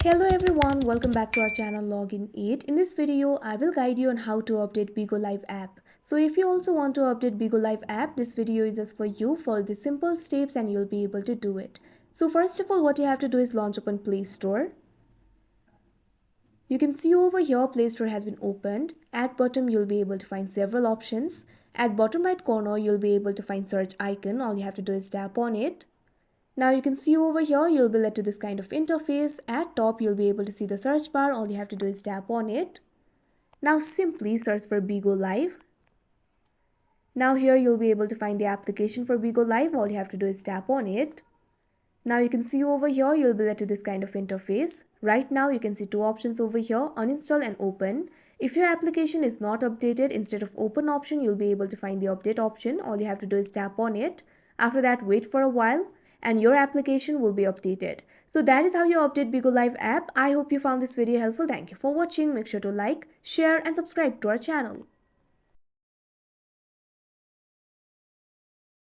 Hello everyone, welcome back to our channel Login 8. In this video, I will guide you on how to update Bigo Live app. So if you also want to update Bigo Live app, this video is just for you. Follow the simple steps and you'll be able to do it. So first of all, what you have to do is launch open Play Store. You can see over here Play Store has been opened. At bottom, you'll be able to find several options. At bottom right corner, you'll be able to find search icon. All you have to do is tap on it. Now you can see over here, you'll be led to this kind of interface. At top, you'll be able to see the search bar. All you have to do is tap on it. Now simply search for Bigo Live. Now here you'll be able to find the application for Bigo Live. All you have to do is tap on it. Now you can see over here, you'll be led to this kind of interface. Right now you can see two options over here, uninstall and open. If your application is not updated, instead of open option, you'll be able to find the update option. All you have to do is tap on it. After that, wait for a while and your application will be updated. So that is how you update Bigo Live app. I hope you found this video helpful. Thank you for watching. Make sure to like, share and subscribe to our channel.